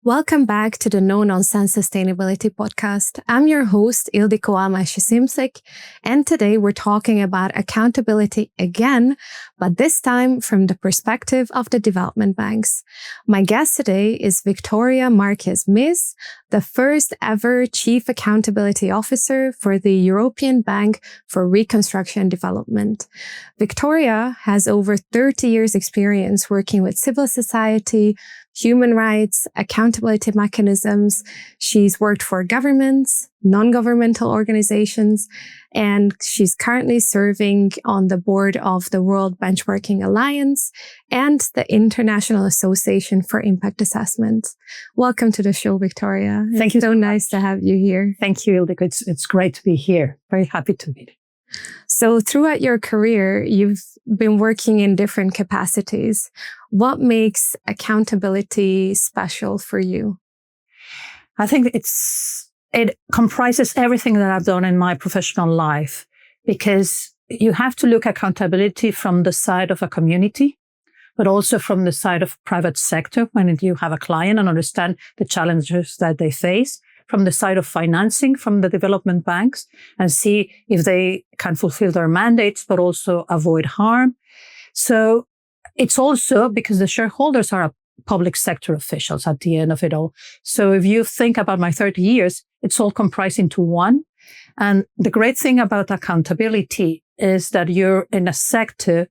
Welcome back to the No Nonsense Sustainability Podcast. I'm your host, Ildiko Almasi-Simsik, and today we're talking about accountability again, but this time from the perspective of the development banks. My guest today is Victoria Marquez-Mees, the first ever Chief Accountability Officer for the European Bank for Reconstruction and Development. Victoria has over 30 years experience working with civil society, human rights, accountability mechanisms. She's worked for governments, non-governmental organizations, and she's currently serving on the board of the World Benchmarking Alliance and the International Association for Impact Assessment. Welcome to the show, Victoria. Thank you. It's so nice to have you here. Thank you, Ildiko. It's great to be here. Very happy to be here. So throughout your career, you've been working in different capacities. What makes accountability special for you? I think it comprises everything that I've done in my professional life, because you have to look at accountability from the side of a community, but also from the side of private sector when you have a client and understand the challenges that they face, from the side of financing from the development banks and see if they can fulfill their mandates, but also avoid harm. So it's also because the shareholders are public sector officials at the end of it all. So if you think about my 30 years, it's all comprised into one. And the great thing about accountability is that you're in a sector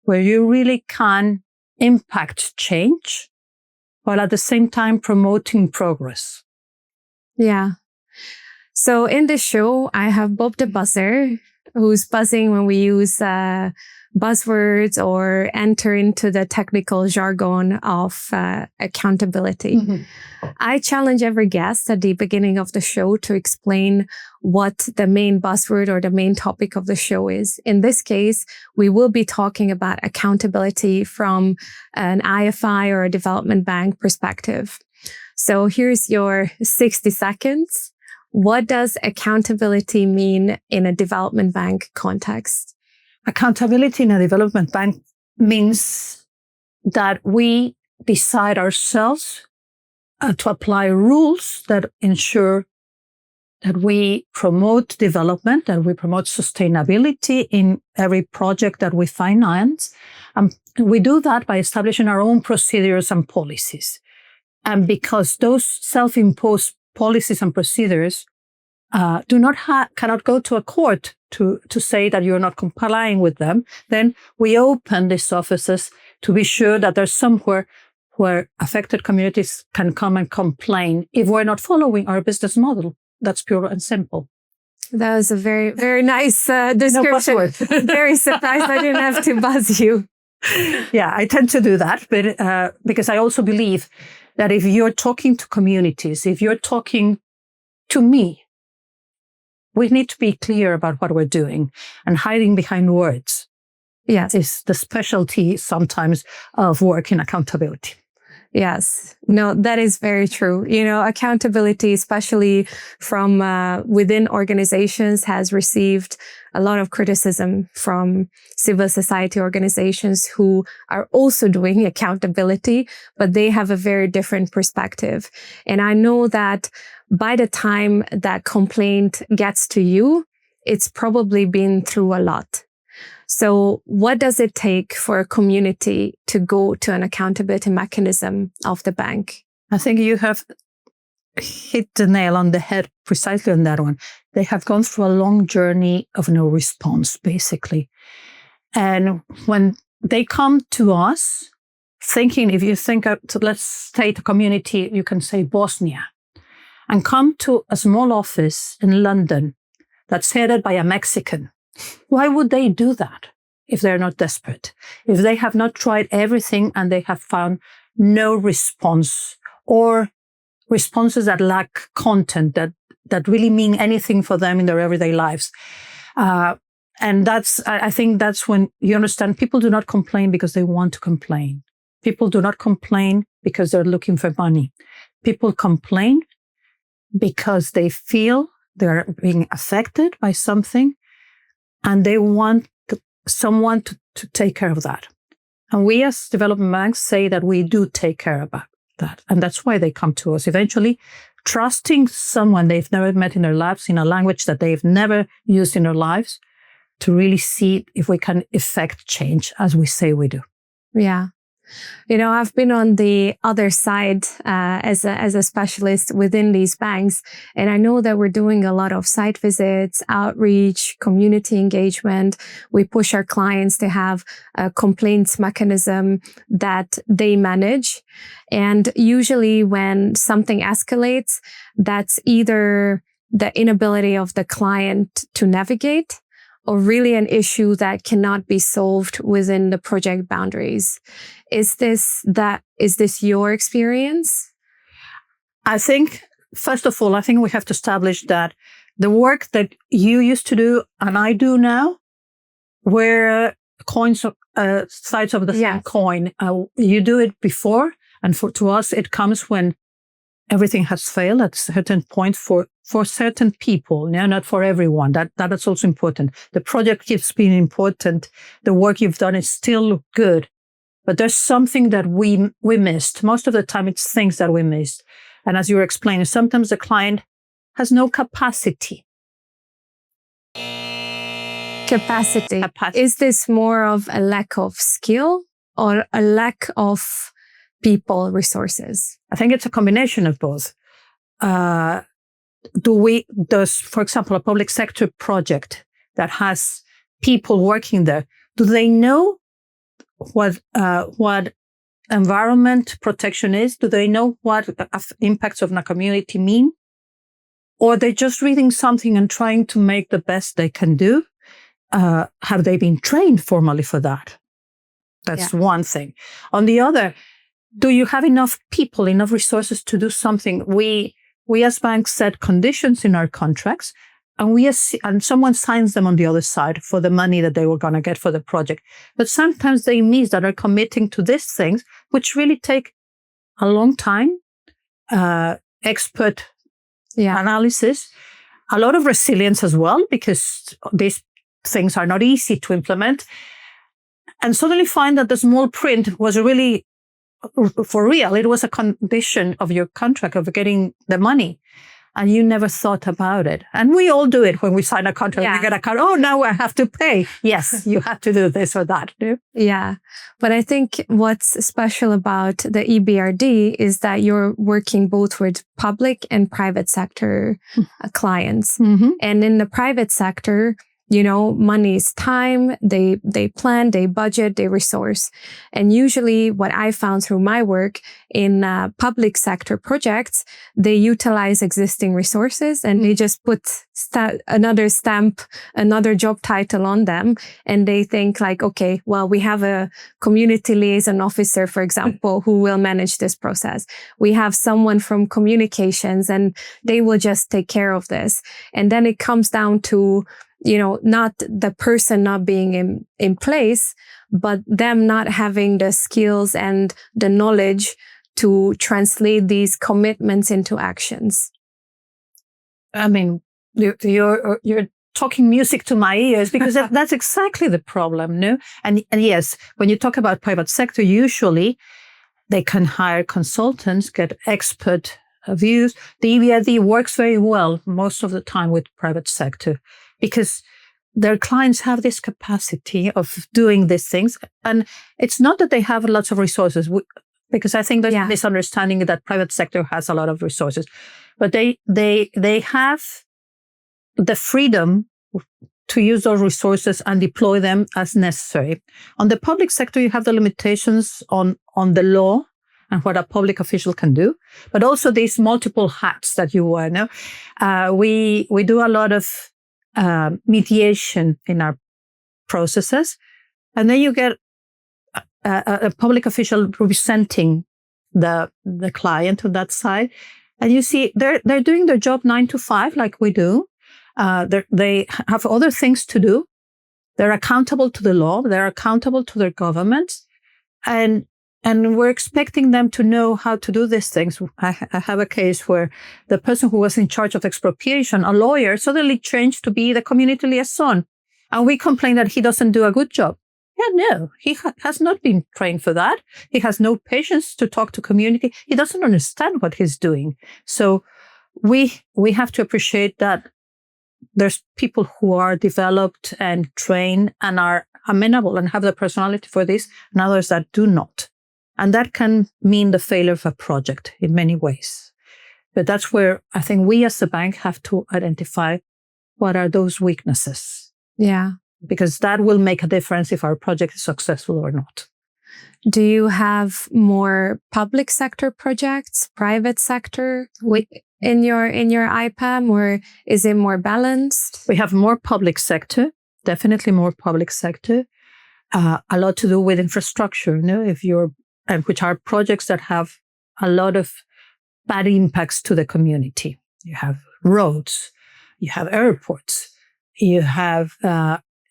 where you really can impact change while at the same time promoting progress. Yeah. So in this show, I have Bob the buzzer, who's buzzing when we use buzzwords or enter into the technical jargon of accountability. Mm-hmm. I challenge every guest at the beginning of the show to explain what the main buzzword or the main topic of the show is. In this case, we will be talking about accountability from an IFI or a development bank perspective. So here's your 60 seconds. What does accountability mean in a development bank context? Accountability in a development bank means that we decide ourselves to apply rules that ensure that we promote development, that we promote sustainability in every project that we finance. We do that by establishing our own procedures and policies. And because those self-imposed policies and procedures cannot go to a court to say that you're not complying with them, then we open these offices to be sure that there's somewhere where affected communities can come and complain if we're not following our business model. That's pure and simple. That was a very, very nice description. No Very surprised I didn't have to buzz you. Yeah, I tend to do that, but because I also believe that if you're talking to communities, if you're talking to me, we need to be clear about what we're doing, and hiding behind words. Yes, is the specialty sometimes of work in accountability. Yes. No, that is very true. You know, accountability, especially from within organizations, has received a lot of criticism from civil society organizations who are also doing accountability, but they have a very different perspective. And I know that by the time that complaint gets to you, it's probably been through a lot. So what does it take for a community to go to an accountability mechanism of the bank? I think you have hit the nail on the head precisely on that one. They have gone through a long journey of no response, basically. And when they come to us thinking, if you think, let's take a community, you can say Bosnia, and come to a small office in London that's headed by a Mexican. Why would they do that if they're not desperate? If they have not tried everything and they have found no response, or responses that lack content, that really mean anything for them in their everyday lives. And I think that's when you understand people do not complain because they want to complain. People do not complain because they're looking for money. People complain because they feel they're being affected by something and they want someone to take care of that. And we as development banks say that we do take care about that. And that's why they come to us eventually, trusting someone they've never met in their lives in a language that they've never used in their lives to really see if we can effect change as we say we do. Yeah. I've been on the other side as a specialist within these banks, and I know that we're doing a lot of site visits, outreach, community engagement. We push our clients to have a complaints mechanism that they manage. And usually when something escalates, that's either the inability of the client to navigate or really an issue that cannot be solved within the project boundaries. Is this your experience? I think, first of all, we have to establish that the work that you used to do and I do now, we're sides of the same coin. You do it before, and to us, it comes when everything has failed at a certain point for certain people, not for everyone. That is also important. The project keeps being important. The work you've done is still good. But there's something that we missed. Most of the time, it's things that we missed. And as you were explaining, sometimes the client has no capacity. Capacity. Is this more of a lack of skill or a lack of people resources? I think it's a combination of both. Does, for example, a public sector project that has people working there, do they know what environment protection is? Do they know what impacts of a community mean? Or they're just reading something and trying to make the best they can do? Have they been trained formally for that? That's one thing. On the other, do you have enough people, enough resources to do something? We as banks set conditions in our contracts, and someone signs them on the other side for the money that they were going to get for the project. But sometimes they miss that are committing to these things, which really take a long time, expert analysis, a lot of resilience as well, because these things are not easy to implement. And suddenly find that the small print was really, for real, it was a condition of your contract of getting the money. And you never thought about it. And we all do it when we sign a contract. We get a contract. Oh, now I have to pay. Yes, you have to do this or that. Yeah. But I think what's special about the EBRD is that you're working both with public and private sector clients. Mm-hmm. And in the private sector, money is time, they plan, they budget, they resource. And usually what I found through my work in public sector projects, they utilize existing resources and they just put another stamp, another job title on them. And they think like, okay, well, we have a community liaison officer, for example, who will manage this process. We have someone from communications and they will just take care of this. And then it comes down to not the person not being in place, but them not having the skills and the knowledge to translate these commitments into actions. I mean, you're talking music to my ears because that's exactly the problem, no? And yes, when you talk about private sector, usually they can hire consultants, get expert views. The EBRD works very well most of the time with private sector, because their clients have this capacity of doing these things. And it's not that they have lots of resources, because I think there's a misunderstanding that private sector has a lot of resources, but they have the freedom to use those resources and deploy them as necessary. On the public sector, you have the limitations on the law and what a public official can do, but also these multiple hats that you wear. No, we do a lot of mediation in our processes. And then you get a public official representing the client on that side. And you see, they're doing their job 9 to 5, like we do. They have other things to do. They're accountable to the law. They're accountable to their governments. And we're expecting them to know how to do these things. I have a case where the person who was in charge of expropriation, a lawyer, suddenly changed to be the community liaison. And we complain that he doesn't do a good job. Yeah, no, he has not been trained for that. He has no patience to talk to community. He doesn't understand what he's doing. So we have to appreciate that there's people who are developed and trained and are amenable and have the personality for this, and others that do not. And that can mean the failure of a project in many ways. But that's where I think we as a bank have to identify what are those weaknesses. Yeah. Because that will make a difference if our project is successful or not. Do you have more public sector projects, private sector in your IPAM, or is it more balanced? We have more public sector, definitely more public sector. A lot to do with infrastructure, which are projects that have a lot of bad impacts to the community. You have roads, you have airports, you have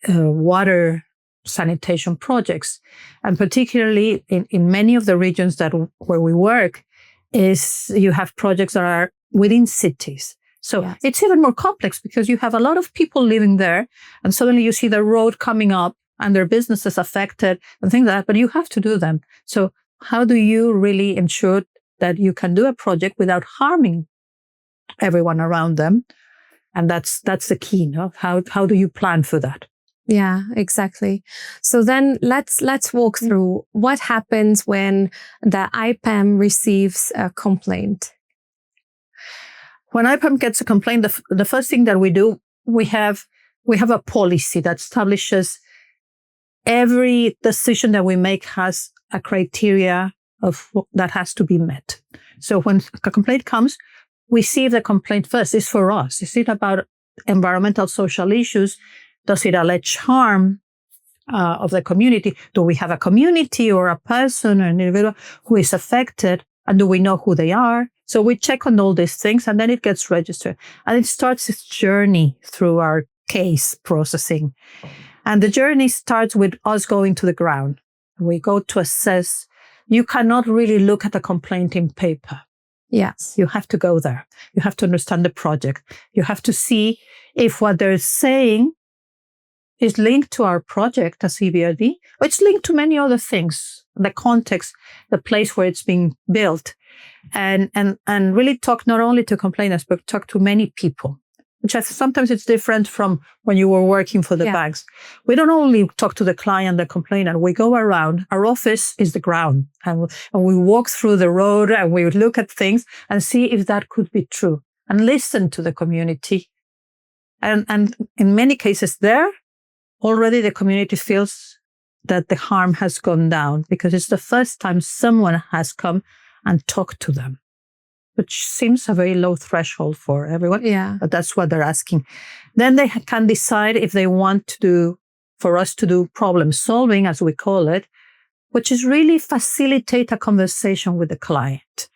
water sanitation projects. And particularly in many of the regions where we work, is you have projects that are within cities. So yes, it's even more complex because you have a lot of people living there, and suddenly you see the road coming up and their businesses affected and things like that, but you have to do them. So how do you really ensure that you can do a project without harming everyone around them? And that's the key, no? How do you plan for that? Yeah, exactly. So then let's walk through what happens when the IPAM receives a complaint. When IPAM gets a complaint, the first thing that we do, we have a policy that establishes every decision that we make has a criteria of that has to be met. So when a complaint comes, we see if the complaint first is for us. Is it about environmental, social issues? Does it allege harm of the community? Do we have a community or a person or an individual who is affected? And do we know who they are? So we check on all these things, and then it gets registered. And it starts its journey through our case processing. And the journey starts with us going to the ground. We go to assess. You cannot really look at a complaint in paper. Yes. You have to go there. You have to understand the project. You have to see if what they're saying is linked to our project as EBRD, or it's linked to many other things, the context, the place where it's being built, and really talk not only to complainants, but talk to many people, which sometimes it's different from when you were working for the banks. We don't only talk to the client, the complainant, we go around. Our office is the ground, and we walk through the road and we look at things and see if that could be true and listen to the community. And in many cases there, already the community feels that the harm has gone down because it's the first time someone has come and talked to them, which seems a very low threshold for everyone. Yeah. But that's what they're asking. Then they can decide if they want for us to do problem solving, as we call it, which is really facilitate a conversation with the client.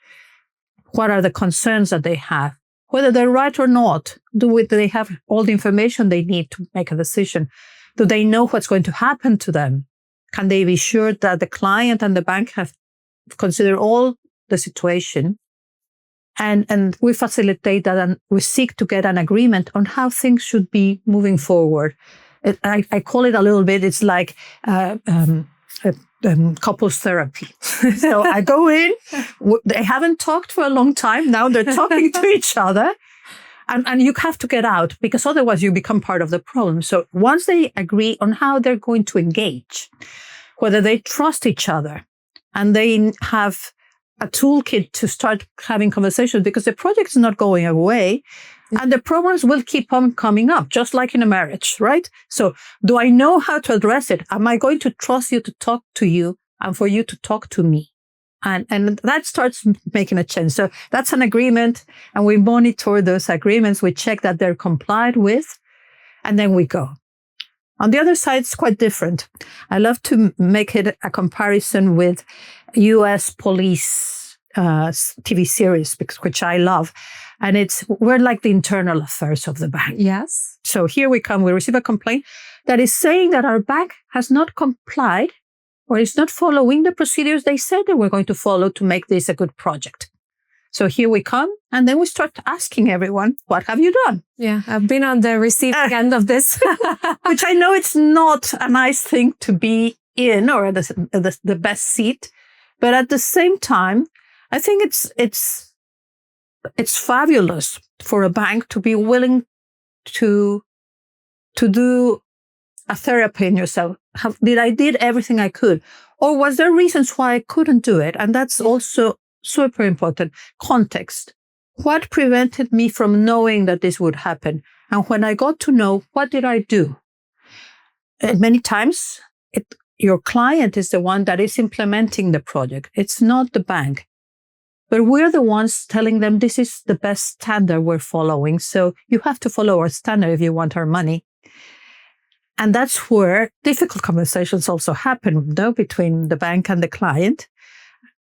What are the concerns that they have? Whether they're right or not, do they have all the information they need to make a decision? Do they know what's going to happen to them? Can they be sure that the client and the bank have considered all the situation? And we facilitate that, and we seek to get an agreement on how things should be moving forward. I call it a little bit, it's like couples therapy. So I go in, they haven't talked for a long time. Now they're talking to each other. And you have to get out because otherwise you become part of the problem. So once they agree on how they're going to engage, whether they trust each other and they have a toolkit to start having conversations, because the project is not going away and the problems will keep on coming up, just like in a marriage, right? So do I know how to address it? Am I going to trust you to talk to you and for you to talk to me? And that starts making a change. So that's an agreement, and we monitor those agreements. We check that they're complied with, and then we go. On the other side, it's quite different. I love to make it a comparison with U.S. police TV series, which I love. And we're like the internal affairs of the bank. Yes. So here we come. We receive a complaint that is saying that our bank has not complied or is not following the procedures they said they were going to follow to make this a good project. So here we come, and then we start asking everyone, what have you done? Yeah, I've been on the receiving end of this. Which I know it's not a nice thing to be in, or the best seat. But at the same time, I think it's fabulous for a bank to be willing to do a therapy in yourself. Did everything I could? Or was there reasons why I couldn't do it? And that's also super important. Context. What prevented me from knowing that this would happen? And when I got to know, what did I do? And many times, your client is the one that is implementing the project. It's not the bank. But we're the ones telling them this is the best standard we're following. So you have to follow our standard if you want our money. And that's where difficult conversations also happen, though, between the bank and the client.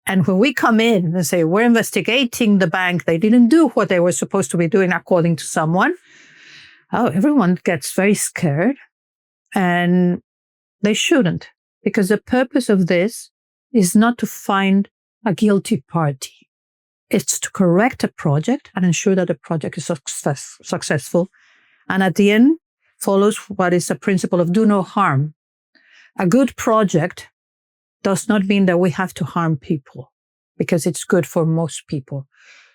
And when we come in and say, we're investigating the bank, they didn't do what they were supposed to be doing according to someone, everyone gets very scared. And they shouldn't, because the purpose of this is not to find a guilty party. It's to correct a project and ensure that the project is successful. And at the end, follows what is the principle of do no harm. A good project does not mean that we have to harm people because it's good for most people.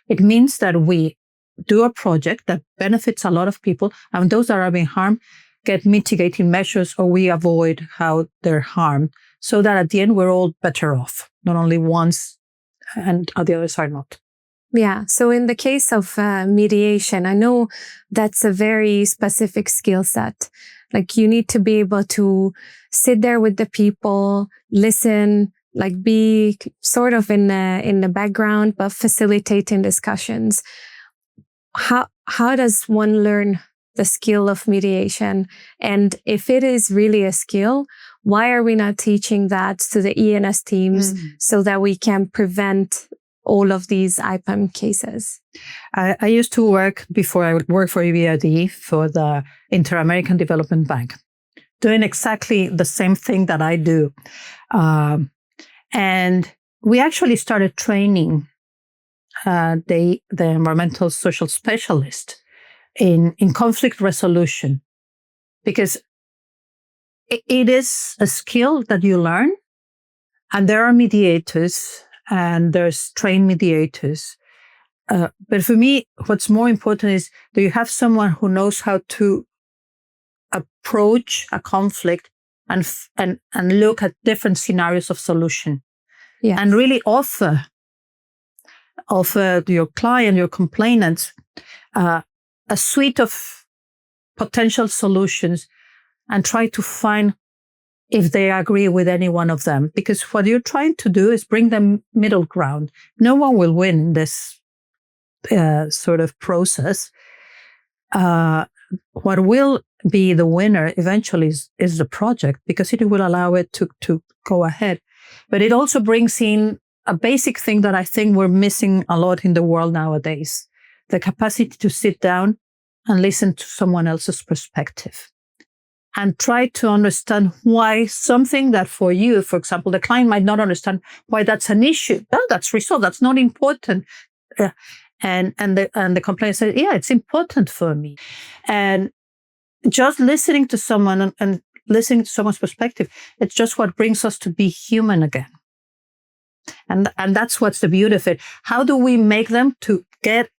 It means that we do a project that benefits a lot of people, and those that are being harmed get mitigating measures, or we avoid how they're harmed, so that at the end we're all better off, not only once and the others are not. Yeah. So in the case of mediation, I know that's a very specific skill set. Like you need to be able to sit there with the people, listen, like be sort of in the background, but facilitating discussions. How does one learn the skill of mediation? And if it is really a skill, why are we not teaching that to the ENS teams so that we can prevent all of these IPAM cases? I used to work, before I worked for EBRD, for the Inter-American Development Bank, doing exactly the same thing that I do. And we actually started training the environmental social specialist in conflict resolution, because it is a skill that you learn, and there are mediators and there's trained mediators. But for me, what's more important is that you have someone who knows how to approach a conflict and look at different scenarios of solution. Yes. And really offer to your client, your complainants, a suite of potential solutions, and try to find if they agree with any one of them. Because what you're trying to do is bring them middle ground. No one will win in this sort of process. What will be the winner eventually is the project, because it will allow it to go ahead. But it also brings in a basic thing that I think we're missing a lot in the world nowadays: the capacity to sit down and listen to someone else's perspective and try to understand why something that for you, for example, the client might not understand why that's an issue. Well, that's resolved. That's not important. And the complainant said, yeah, it's important for me. And just listening to someone and listening to someone's perspective, it's just what brings us to be human again. And that's what's the beauty of it. How do we make them to get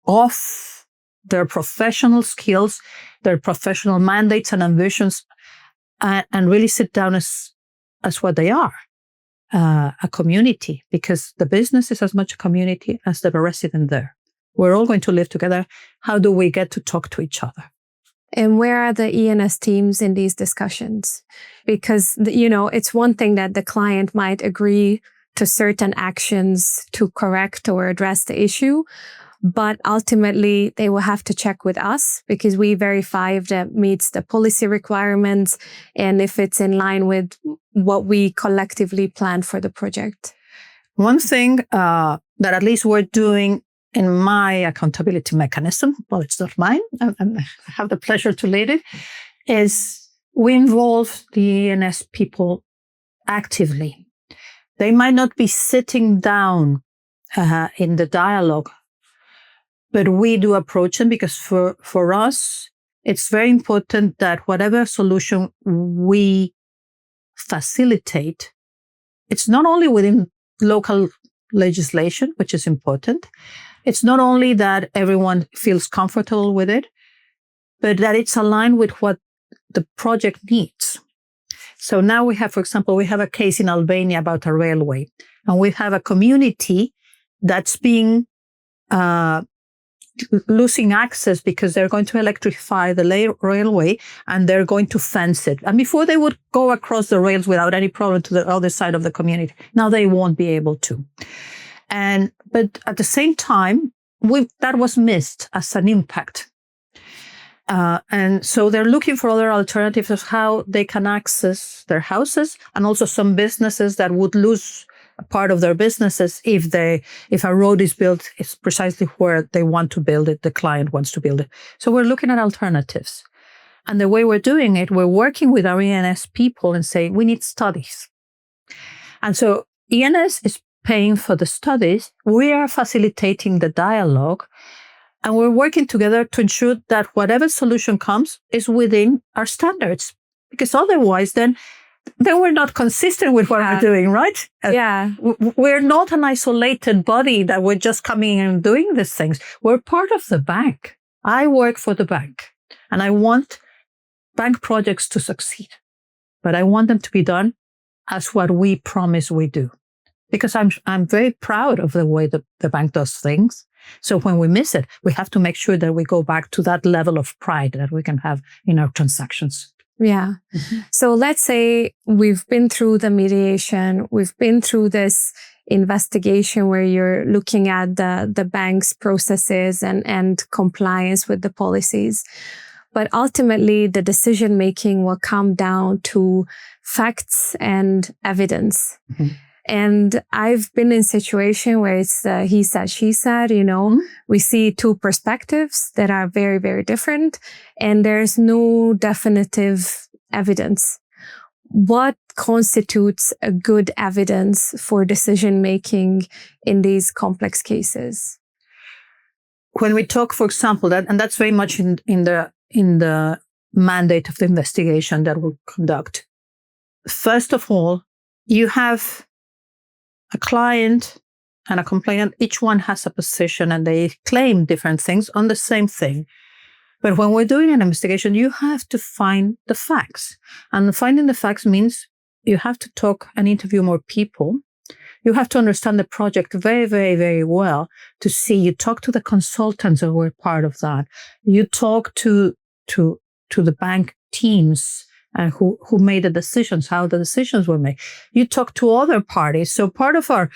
off their professional skills, their professional mandates and ambitions, and really sit down as what they are, a community, because the business is as much a community as the resident there. We're all going to live together. How do we get to talk to each other? And where are the ENS teams in these discussions? Because, it's one thing that the client might agree to certain actions to correct or address the issue, but ultimately they will have to check with us, because we verify if that meets the policy requirements and if it's in line with what we collectively planned for the project. One thing that at least we're doing in my accountability mechanism, well, it's not mine, I have the pleasure to lead it, is we involve the ENS people actively. They might not be sitting down in the dialogue. But we do approach them because for us, it's very important that whatever solution we facilitate, it's not only within local legislation, which is important. It's not only that everyone feels comfortable with it, but that it's aligned with what the project needs. So now we have, for example, we have a case in Albania about a railway, and we have a community that's being losing access because they're going to electrify the railway and they're going to fence it. And before they would go across the rails without any problem to the other side of the community. Now they won't be able to. But at the same time, that was missed as an impact. And so they're looking for other alternatives of how they can access their houses, and also some businesses that would lose a part of their businesses if a road is built, it's precisely where they want to build it, the client wants to build it. So we're looking at alternatives. And the way we're doing it, we're working with our ENS people and saying, we need studies. And so ENS is paying for the studies. We are facilitating the dialogue. And we're working together to ensure that whatever solution comes is within our standards. Because otherwise, then we're not consistent with what we're doing, right? Yeah. We're not an isolated body that we're just coming and doing these things. We're part of the bank. I work for the bank, and I want bank projects to succeed. But I want them to be done as what we promise we do. Because I'm very proud of the way the bank does things. So when we miss it, we have to make sure that we go back to that level of pride that we can have in our transactions. Yeah. Mm-hmm. So let's say we've been through the mediation, we've been through this investigation where you're looking at the bank's processes and compliance with the policies. But ultimately, the decision making will come down to facts and evidence. Mm-hmm. And I've been in a situation where it's he said, she said, we see two perspectives that are very, very different, and there's no definitive evidence. What constitutes a good evidence for decision making in these complex cases? When we talk, for example, and that's very much in the mandate of the investigation that we'll conduct. First of all, you have a client and a complainant. Each one has a position and they claim different things on the same thing. But when we're doing an investigation, you have to find the facts. And finding the facts means you have to talk and interview more people. You have to understand the project very, very, very well to see. You talk to the consultants who were part of that. You talk to the bank teams who made the decisions, how the decisions were made. You talk to other parties. So part of our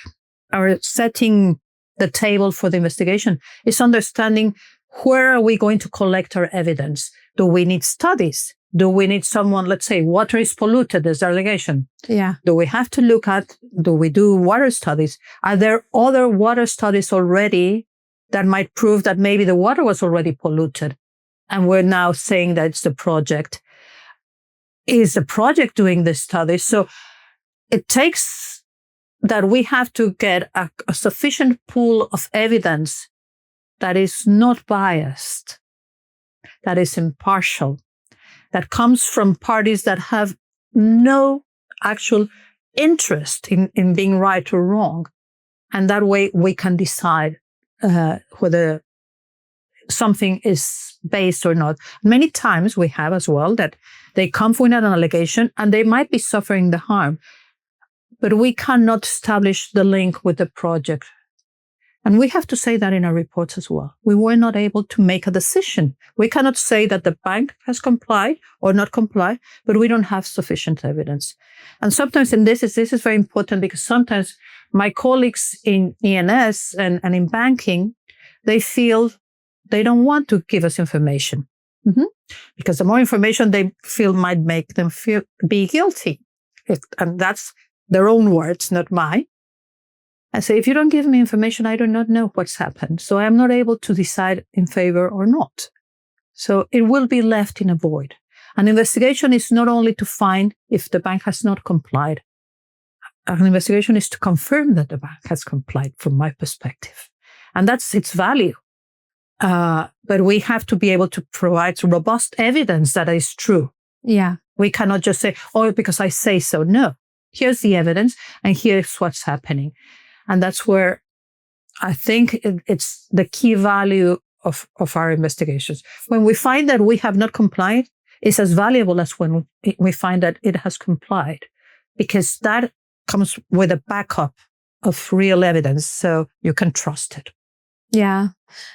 setting the table for the investigation is understanding where are we going to collect our evidence? Do we need studies? Do we need someone, let's say, water is polluted, there's allegation. Yeah. Do we have to look at, do we do water studies? Are there other water studies already that might prove that maybe the water was already polluted? And we're now saying that it's the project. Is the project doing this study? So it takes that we have to get a sufficient pool of evidence that is not biased, that is impartial, that comes from parties that have no actual interest in being right or wrong. And that way we can decide whether something is based or not. Many times we have as well that they come with an allegation and they might be suffering the harm, but we cannot establish the link with the project. And we have to say that in our reports as well. We were not able to make a decision. We cannot say that the bank has complied or not complied, but we don't have sufficient evidence. And sometimes this is very important because sometimes my colleagues in ENS and in banking, they feel they don't want to give us information. Mm-hmm. Because the more information they feel might make them be guilty. And that's their own words, not mine. I say, if you don't give me information, I do not know what's happened. So I am not able to decide in favor or not. So it will be left in a void. An investigation is not only to find if the bank has not complied. an investigation is to confirm that the bank has complied from my perspective. And that's its value. But we have to be able to provide robust evidence that is true. Yeah. We cannot just say, oh, because I say so. No, here's the evidence and here's what's happening. And that's where I think it's the key value of our investigations. When we find that we have not complied, it's as valuable as when we find that it has complied, because that comes with a backup of real evidence, so you can trust it. Yeah.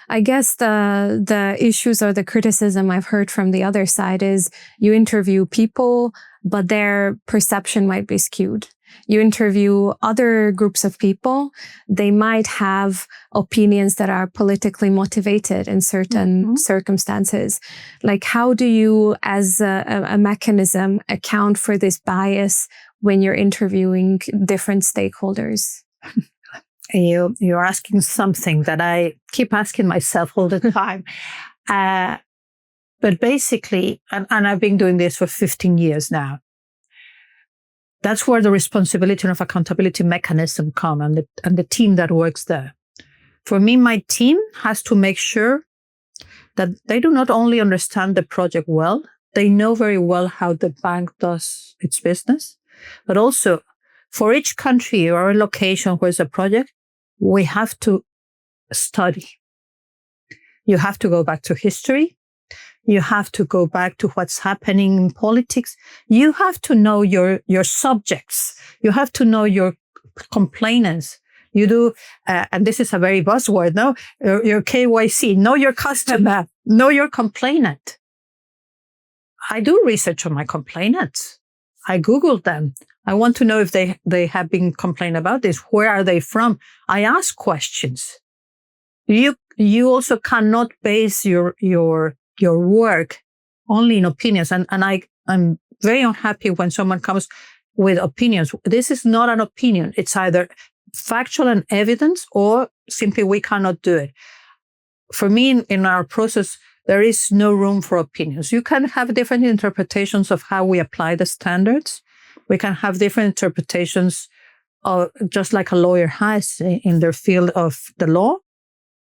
I guess the issues or the criticism I've heard from the other side is you interview people, but their perception might be skewed. You interview other groups of people, they might have opinions that are politically motivated in certain circumstances. Like, how do you, as a mechanism, account for this bias when you're interviewing different stakeholders? You're asking something that I keep asking myself all the time. But basically, and I've been doing this for 15 years now, that's where the responsibility of accountability mechanism come and the team that works there. For me, my team has to make sure that they do not only understand the project well, they know very well how the bank does its business, but also for each country or location where there's a project, we have to study. You have to go back to history. You have to go back to what's happening in politics. You have to know your subjects. You have to know your complainants. You do, and this is a very buzzword, no? Your KYC, know your customer, know your complainant. I do research on my complainants. I Google them. I want to know if they have been complaining about this. Where are they from? I ask questions. You also cannot base your work only in opinions. And I'm very unhappy when someone comes with opinions. This is not an opinion. It's either factual and evidence or simply we cannot do it. For me, in our process, there is no room for opinions. You can have different interpretations of how we apply the standards. We can have different interpretations, just like a lawyer has in their field of the law.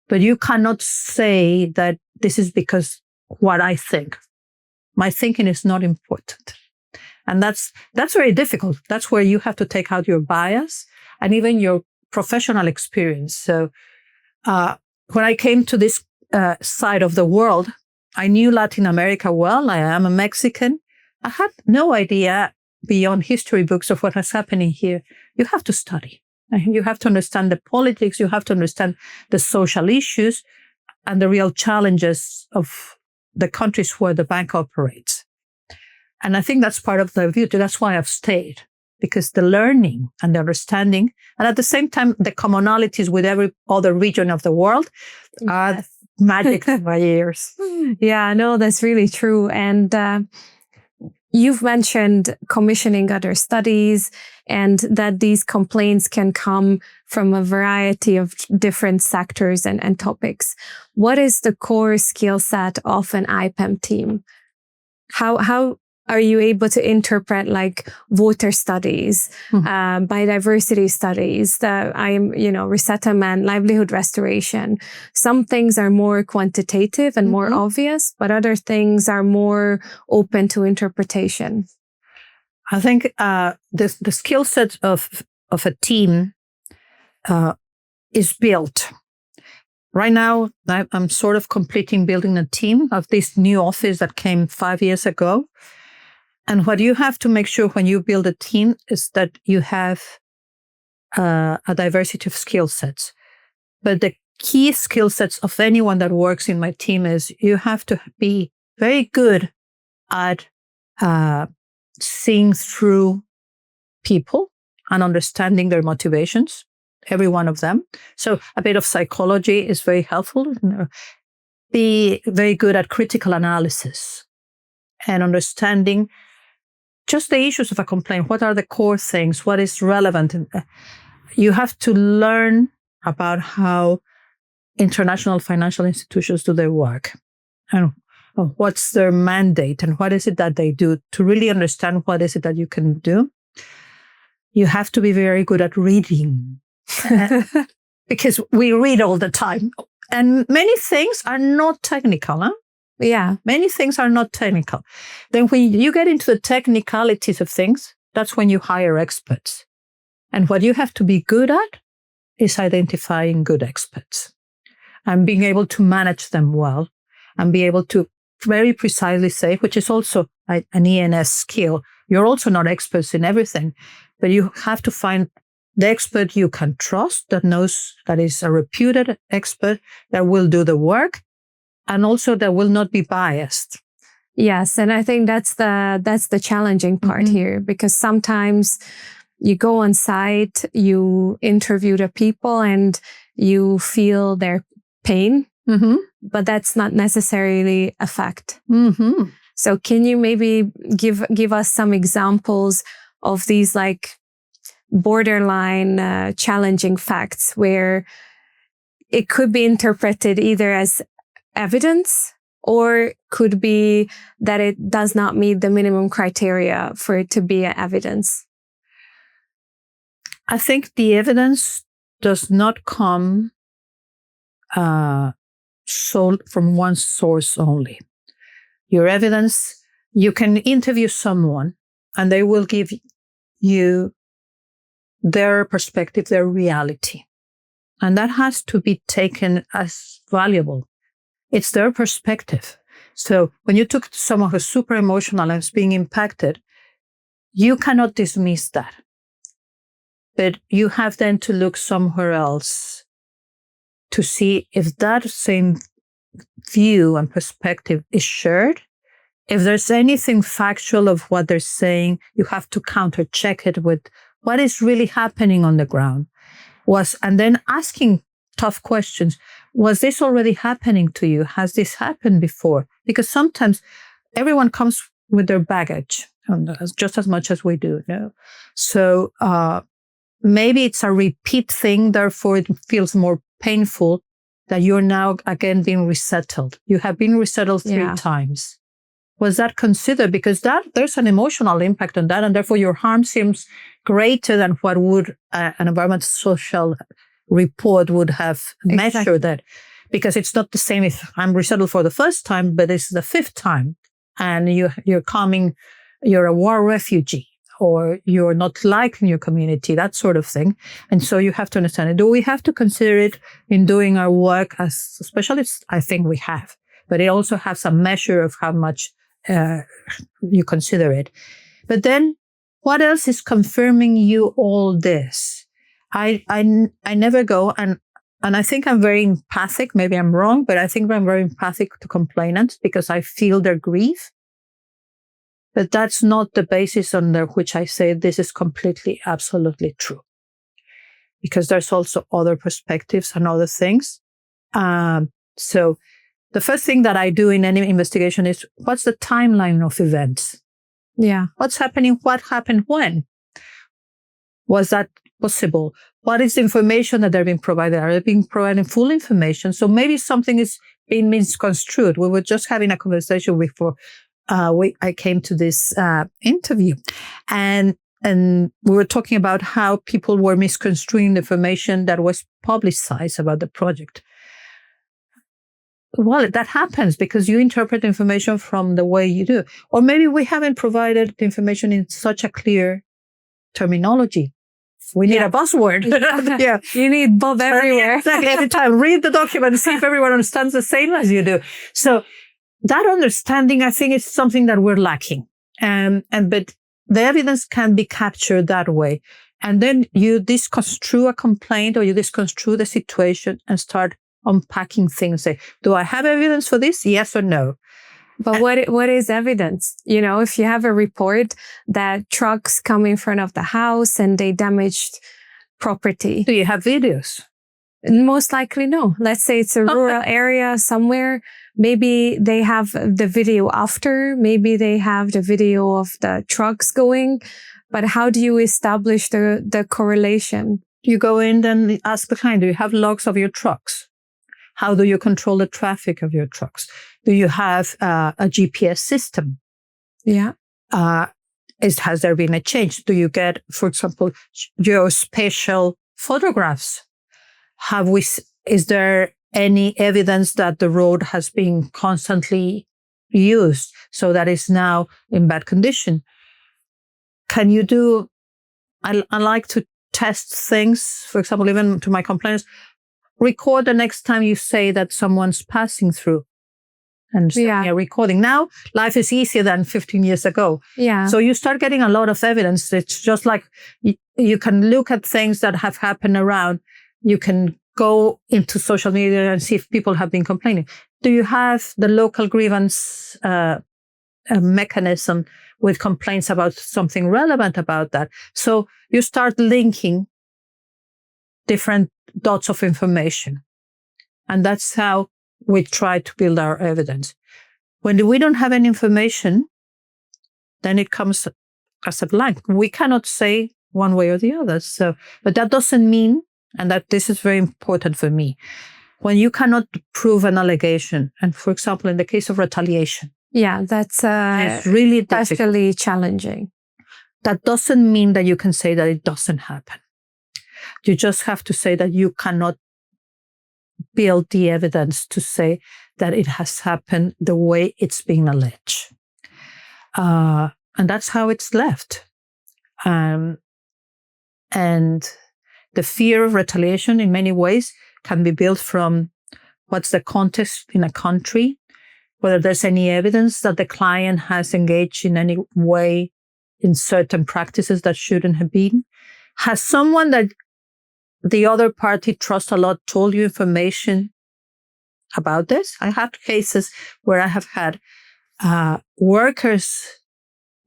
But you cannot say that this is because what I think. My thinking is not important. And that's very difficult. That's where you have to take out your bias and even your professional experience. So when I came to this side of the world, I knew Latin America well. I am a Mexican. I had no idea beyond history books of what was happening here. You have to study. You have to understand the politics. You have to understand the social issues and the real challenges of the countries where the bank operates. And I think that's part of the beauty. That's why I've stayed, because the learning and the understanding, and at the same time, the commonalities with every other region of the world are magic to my ears. Yeah, no, that's really true. And you've mentioned commissioning other studies and that these complaints can come from a variety of different sectors and topics. What is the core skill set of an IPAM team? How are you able to interpret like voter studies, biodiversity studies, resettlement, livelihood restoration? Some things are more quantitative and more obvious, but other things are more open to interpretation. I think the skill set of a team is built. Right now, I'm sort of completing building a team of this new office that came 5 years ago. And what you have to make sure when you build a team is that you have a diversity of skill sets. But the key skill sets of anyone that works in my team is you have to be very good at seeing through people and understanding their motivations, every one of them. So a bit of psychology is very helpful. Be very good at critical analysis and understanding just the issues of a complaint. What are the core things? What is relevant? You have to learn about how international financial institutions do their work and what's their mandate and what is it that they do to really understand what is it that you can do. you have to be very good at reading because we read all the time. And many things are not technical. Huh? Yeah. Many things are not technical. Then when you get into the technicalities of things, that's when you hire experts. And what you have to be good at is identifying good experts and being able to manage them well and be able to very precisely say, which is also an ENS skill. You're also not experts in everything, but you have to find the expert you can trust, that knows, that is a reputed expert, that will do the work, and also that will not be biased. Yes, and I think that's the challenging part here, because sometimes you go on site, you interview the people, and you feel their pain, but that's not necessarily a fact. So can you maybe give us some examples of these like borderline challenging facts where it could be interpreted either as evidence or could be that it does not meet the minimum criteria for it to be evidence? I think the evidence does not come from one source only. Your evidence, you can interview someone and they will give you their perspective, their reality. And that has to be taken as valuable. It's their perspective. So when you took someone who's super emotional and is being impacted, you cannot dismiss that. But you have then to look somewhere else to see if that same view and perspective is shared. If there's anything factual of what they're saying, you have to counter check it with what is really happening on the ground. And then asking tough questions. Was this already happening to you? Has this happened before? Because sometimes everyone comes with their baggage, just as much as we do. No? So maybe it's a repeat thing. Therefore, it feels more painful that you're now again being resettled. You have been resettled 3 times. Was that considered? Because there's an emotional impact on that, and therefore your harm seems greater than what would an environmental social report would have measured that. Because it's not the same if I'm resettled for the first time, but it's the 5th time, and you're a war refugee, or you're not liked in your community, that sort of thing. And so you have to understand it. Do we have to consider it in doing our work as specialists? I think we have, but it also has a measure of how much you consider it. But then what else is confirming you all this? I never go, and I think I'm very empathic. Maybe I'm wrong, but I think I'm very empathic to complainants because I feel their grief. But that's not the basis under which I say this is completely, absolutely true. Because there's also other perspectives and other things. So the first thing that I do in any investigation is, what's the timeline of events? Yeah. What's happening? What happened when? Was that possible? What is the information that they're being provided? Are they being provided full information? So maybe something is being misconstrued. We were just having a conversation before I came to this interview, and we were talking about how people were misconstruing the information that was publicized about the project. Well, that happens because you interpret information from the way you do. Or maybe we haven't provided the information in such a clear terminology. We need a buzzword. Yeah. You need Bob everywhere. Exactly. Every time, read the document and see if everyone understands the same as you do. So that understanding, I think, is something that we're lacking. But the evidence can be captured that way. And then you disconstrue a complaint or you disconstrue the situation and start unpacking things. Say, do I have evidence for this? Yes or no? But what is evidence? You know, if you have a report that trucks come in front of the house and they damaged property. Do you have videos? Most likely no. Let's say it's a rural area somewhere. Maybe they have the video after. Maybe they have the video of the trucks going. But how do you establish the correlation? You go in and ask the client, do you have logs of your trucks? How do you control the traffic of your trucks? Do you have a GPS system? Yeah. has there been a change? Do you get, for example, geospatial photographs? Is there any evidence that the road has been constantly used so that it's now in bad condition? Can you do, I like to test things, for example, even to my complainants, record the next time you say that someone's passing through. And a recording. Now, life is easier than 15 years ago. Yeah. So you start getting a lot of evidence. It's just like you can look at things that have happened around. You can go into social media and see if people have been complaining. Do you have the local grievance mechanism with complaints about something relevant about that? So you start linking different dots of information. And that's how we try to build our evidence. When we don't have any information, then it comes as a blank. We cannot say one way or the other. So, but that doesn't mean, and that this is very important for me, when you cannot prove an allegation, and for example, in the case of retaliation. Yeah, that's it's really especially challenging. That doesn't mean that you can say that it doesn't happen. You just have to say that you cannot build the evidence to say that it has happened the way it's being alleged. And that's how it's left. And the fear of retaliation in many ways can be built from what's the context in a country, whether there's any evidence that the client has engaged in any way in certain practices that shouldn't have been. Has someone that the other party trusts a lot told you information about this? I have cases where I have had workers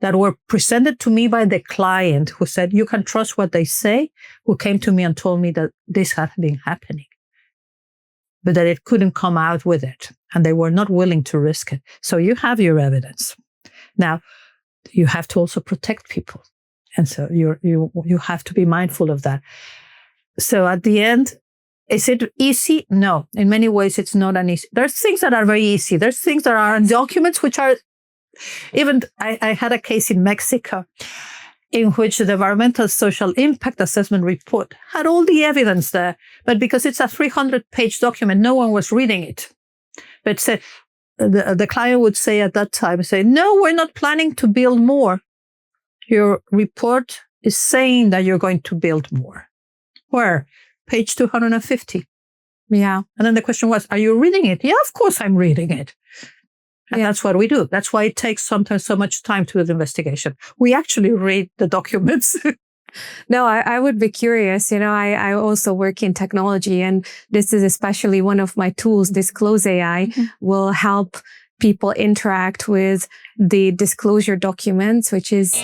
that were presented to me by the client who said, you can trust what they say, who came to me and told me that this had been happening, but that it couldn't come out with it. And they were not willing to risk it. So you have your evidence. Now, you have to also protect people. And so you have to be mindful of that. So at the end, is it easy? No. In many ways, it's not an easy. There's things that are very easy. There's things that are in documents which are even, I had a case in Mexico in which the environmental social impact assessment report had all the evidence there. But because it's a 300-page document, no one was reading it. But the client would say at that time, no, we're not planning to build more. Your report is saying that you're going to build more. Where? Page 250. Yeah. And then the question was, are you reading it? Yeah, of course I'm reading it. And that's what we do. That's why it takes sometimes so much time to do the investigation. We actually read the documents. No, I would be curious. I also work in technology, and this is especially one of my tools. Disclose AI will help people interact with the disclosure documents, which is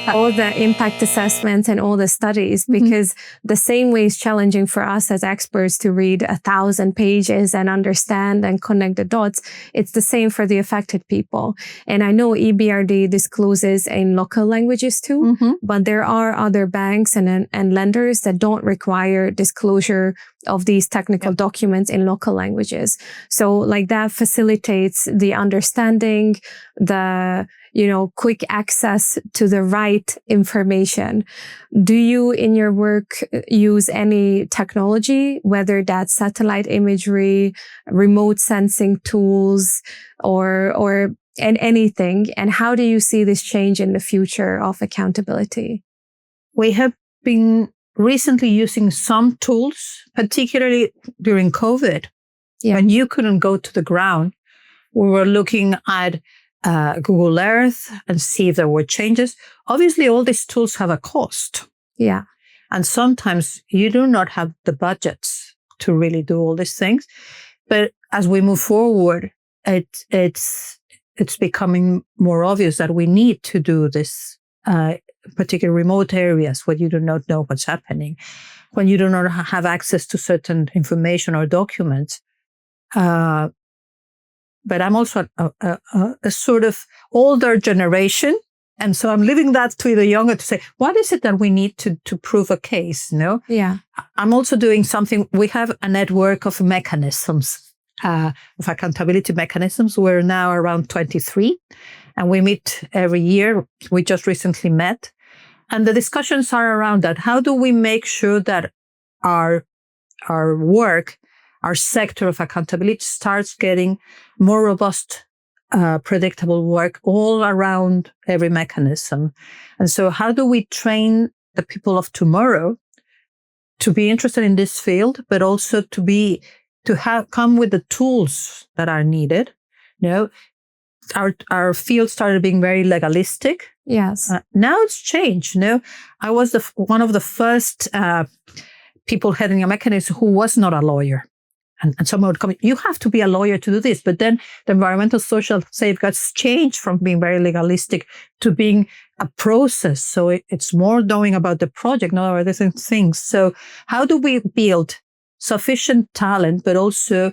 all the impact assessments and all the studies, because the same way is challenging for us as experts to read 1,000 pages and understand and connect the dots. It's the same for the affected people. And I know EBRD discloses in local languages too, but there are other banks and lenders that don't require disclosure of these technical documents in local languages. So like that facilitates the understanding, the quick access to the right information. Do you, in your work, use any technology, whether that's satellite imagery, remote sensing tools, or anything? And how do you see this change in the future of accountability? We have been recently using some tools, particularly during COVID, when you couldn't go to the ground. We were looking at Google Earth and see if there were changes. Obviously, all these tools have a cost. Yeah. And sometimes you do not have the budgets to really do all these things. But as we move forward, it's becoming more obvious that we need to do this, particular remote areas where you do not know what's happening, when you do not have access to certain information or documents. But I'm also a sort of older generation. And so I'm leaving that to the younger to say, what is it that we need to prove a case? Yeah. I'm also doing something. We have a network of mechanisms, of accountability mechanisms. We're now around 23. And we meet every year. We just recently met. And the discussions are around that. How do we make sure that our work, our sector of accountability starts getting more robust, predictable work all around every mechanism? And so how do we train the people of tomorrow to be interested in this field, but also to come with the tools that are needed? Our field started being very legalistic. Yes. Now it's changed. I was one of the first people heading a mechanism who was not a lawyer. And someone would come, you have to be a lawyer to do this. But then the environmental social safeguards changed from being very legalistic to being a process. So it's more knowing about the project, not about different things. So how do we build sufficient talent, but also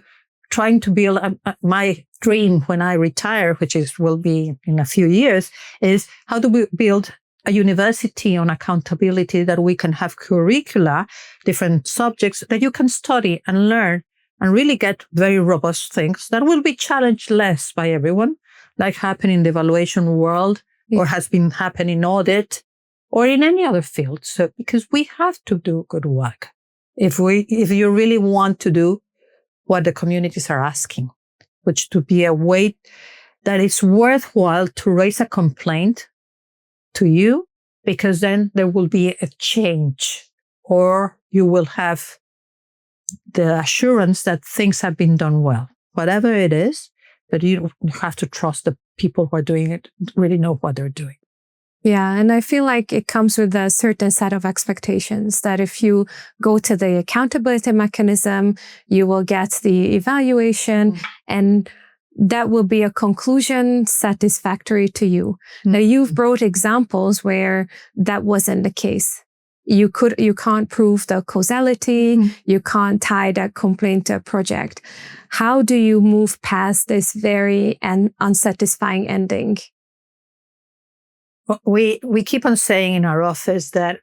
trying to build my dream when I retire, which will be in a few years, is how do we build a university on accountability that we can have curricula, different subjects that you can study and learn and really get very robust things that will be challenged less by everyone, like happening in the evaluation world or has been happening in audit or in any other field. So, because we have to do good work if you really want to do what the communities are asking, which to be a way that it's worthwhile to raise a complaint to you, because then there will be a change, or you will have the assurance that things have been done well, whatever it is. But you have to trust the people who are doing it really know what they're doing. Yeah. And I feel like it comes with a certain set of expectations that if you go to the accountability mechanism, you will get the evaluation and that will be a conclusion satisfactory to you. Now, you've brought examples where that wasn't the case. You can't prove the causality. You can't tie that complaint to a project. How do you move past this very unsatisfying ending? We keep on saying in our office that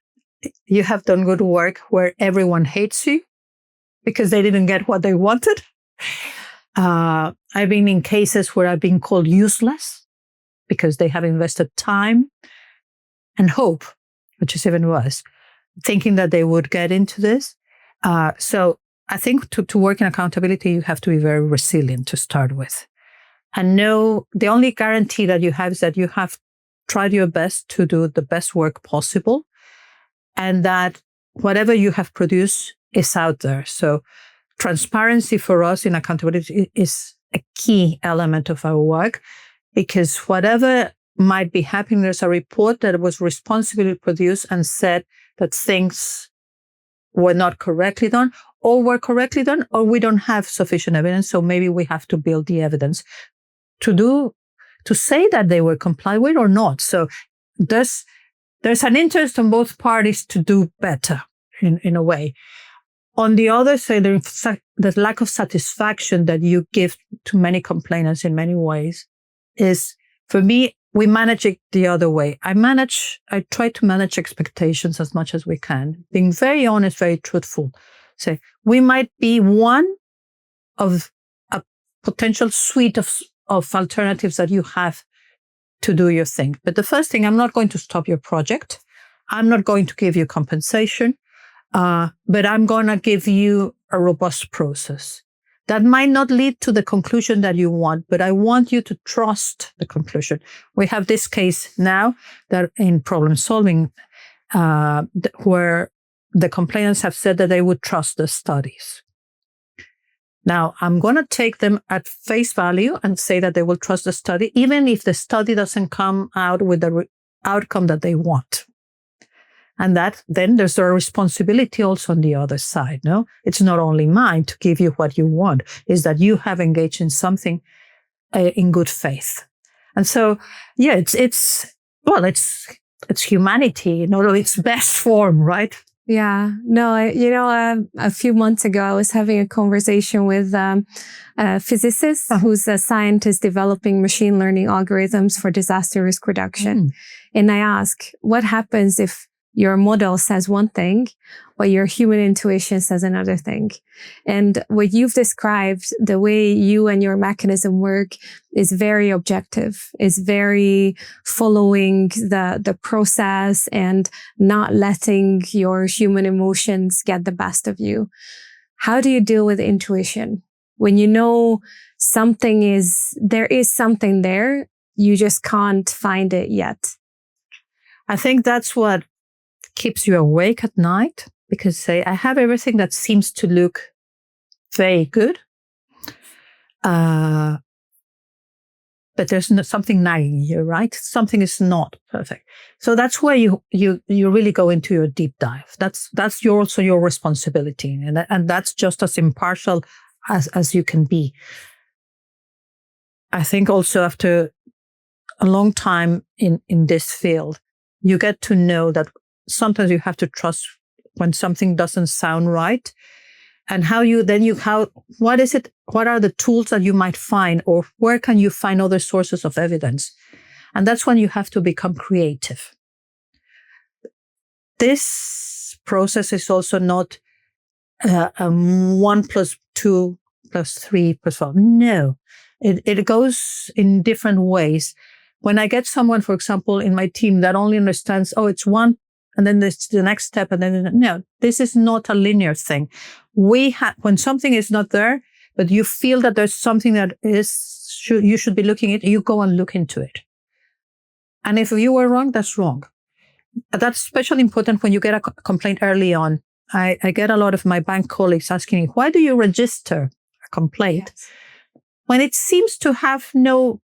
you have done good work where everyone hates you because they didn't get what they wanted. I've been in cases where I've been called useless because they have invested time and hope, which is even worse, thinking that they would get into this. So I think to work in accountability, you have to be very resilient to start with. And know the only guarantee that you have is that you have tried your best to do the best work possible, and that whatever you have produced is out there. So transparency for us in accountability is a key element of our work, because whatever might be happening, there's a report that was responsibly produced and said that things were not correctly done or were correctly done, or we don't have sufficient evidence. So maybe we have to build the evidence to say that they were complied with or not. So there's an interest on both parties to do better in a way. On the other side, the lack of satisfaction that you give to many complainants in many ways is, for me, we manage it the other way. I try to manage expectations as much as we can, being very honest, very truthful. Say, we might be one of a potential suite of alternatives that you have to do your thing. But the first thing, I'm not going to stop your project. I'm not going to give you compensation. But I'm going to give you a robust process that might not lead to the conclusion that you want, but I want you to trust the conclusion. We have this case now that in problem solving, where the complainants have said that they would trust the studies. Now, I'm going to take them at face value and say that they will trust the study, even if the study doesn't come out with the outcome that they want. And that then there's a responsibility also on the other side. No, it's not only mine to give you what you want, is that you have engaged in something in good faith. And so, yeah, it's humanity in its best form, right? Yeah, no, a few months ago, I was having a conversation with a physicist who's a scientist developing machine learning algorithms for disaster risk reduction. And I asked, what happens if your model says one thing, but your human intuition says another thing. And what you've described, the way you and your mechanism work, is very objective, is very following the process and not letting your human emotions get the best of you. How do you deal with intuition? When you know there is something there, you just can't find it yet. I think that's what keeps you awake at night, because say I have everything that seems to look very good, but there's something nagging you, right? Something is not perfect. So that's where you really go into your deep dive. That's also your responsibility, and that's just as impartial as you can be. I think also after a long time in this field, you get to know that sometimes you have to trust when something doesn't sound right. And what is it? What are the tools that you might find, or where can you find other sources of evidence? And that's when you have to become creative. This process is also not 1 + 2 + 3 + 4. No, it goes in different ways. When I get someone, for example, in my team that only understands, it's 1, and then there's the next step, and then no, this is not a linear thing. When something is not there, but you feel that there's something that you should be looking at, you go and look into it. And if you were wrong, that's wrong. That's especially important when you get a complaint early on. I get a lot of my bank colleagues asking me, why do you register a complaint when it seems to have no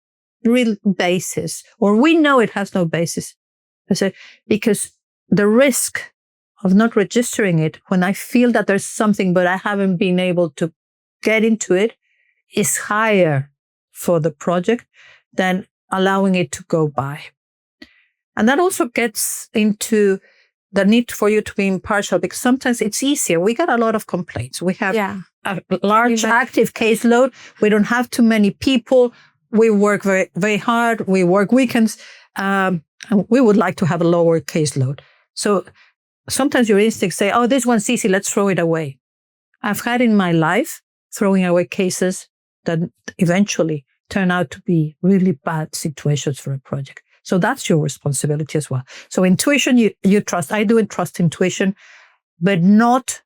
real basis, or we know it has no basis? I say, because the risk of not registering it when I feel that there's something, but I haven't been able to get into it, is higher for the project than allowing it to go by. And that also gets into the need for you to be impartial, because sometimes it's easier. We get a lot of complaints. We have a large active caseload. We don't have too many people. We work very, very hard. We work weekends. And we would like to have a lower caseload. So sometimes your instincts say, this one's easy, let's throw it away. I've had in my life throwing away cases that eventually turn out to be really bad situations for a project. So that's your responsibility as well. So intuition, you trust. I do trust intuition, but not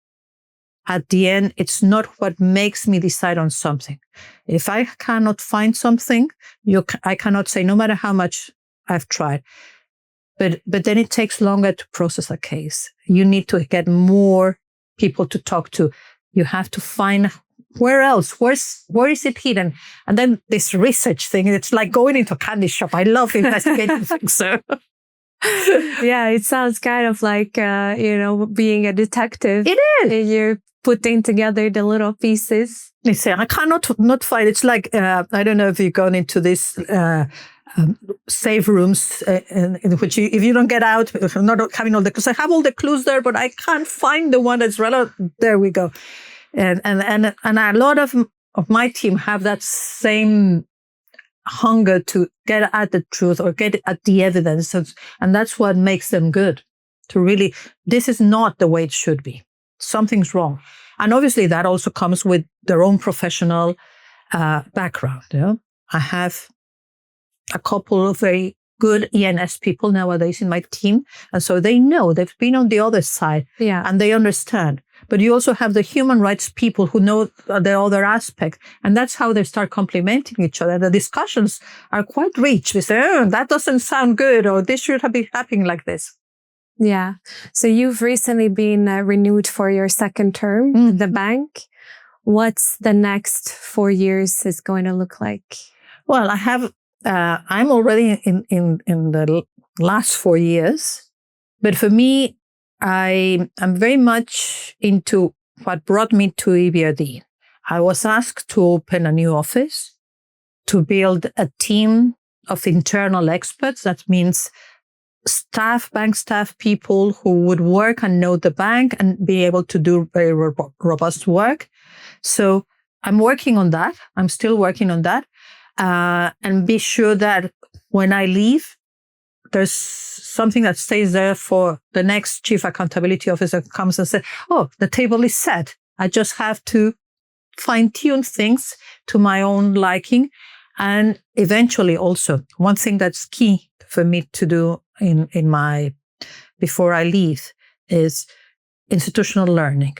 at the end. It's not what makes me decide on something. If I cannot find something, I cannot say, no matter how much I've tried. But then it takes longer to process a case. You need to get more people to talk to. You have to find where else, where is it hidden? And then this research thing, it's like going into a candy shop. I love investigating things. So. Yeah, it sounds kind of like, being a detective. It is. You're putting together the little pieces. I cannot not find. It's like, I don't know if you've gone into this, safe rooms in which if you don't get out, if I'm not having all the clues, I have all the clues there, but I can't find the one that's relevant. There we go. And a lot of my team have that same hunger to get at the truth or get at the evidence. And that's what makes them good. To really, this is not the way it should be. Something's wrong. And obviously that also comes with their own professional background. I have a couple of very good ENS people nowadays in my team. And so they know, they've been on the other side and they understand. But you also have the human rights people who know the other aspect. And that's how they start complementing each other. The discussions are quite rich. We say, that doesn't sound good, or this should have been happening like this. Yeah. So you've recently been renewed for your second term at the bank. What's the next 4 years is going to look like? Well, I'm already in the last 4 years, but for me, I'm very much into what brought me to EBRD. I was asked to open a new office, to build a team of internal experts. That means bank staff people who would work and know the bank and be able to do very robust work. So I'm working on that. I'm still working on that. And be sure that when I leave, there's something that stays there for the next chief accountability officer comes and says, oh, the table is set. I just have to fine tune things to my own liking. And eventually also, one thing that's key for me to do in my, before I leave, is institutional learning.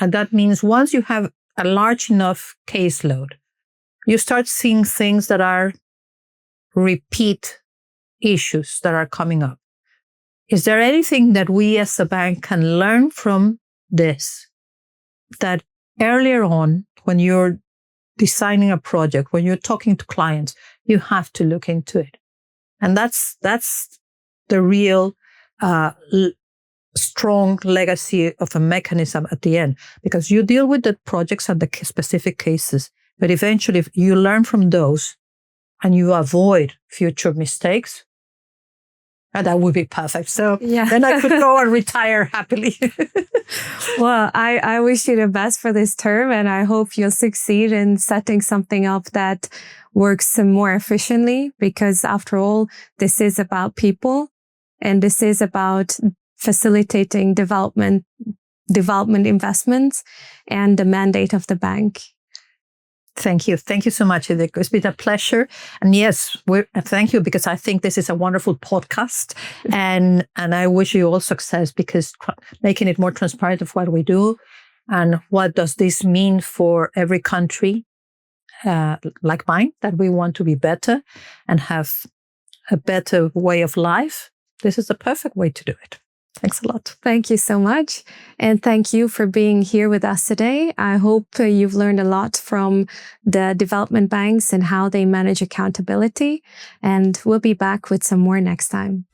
And that means once you have a large enough caseload, you start seeing things that are repeat issues that are coming up. Is there anything that we as a bank can learn from this, that earlier on, when you're designing a project, when you're talking to clients, you have to look into it? And that's the real strong legacy of a mechanism at the end, because you deal with the projects and the specific cases, but eventually if you learn from those and you avoid future mistakes, and that would be perfect. So then I could go and retire happily. Well, I wish you the best for this term, and I hope you'll succeed in setting something up that works more efficiently, because after all, this is about people, and this is about facilitating development investments and the mandate of the bank. Thank you. Thank you so much, Ildiko. It's been a pleasure. And yes, thank you, because I think this is a wonderful podcast. And I wish you all success, because making it more transparent of what we do and what does this mean for every country like mine, that we want to be better and have a better way of life. This is the perfect way to do it. Thanks a lot. Thank you so much. And thank you for being here with us today. I hope you've learned a lot from the development banks and how they manage accountability. And we'll be back with some more next time.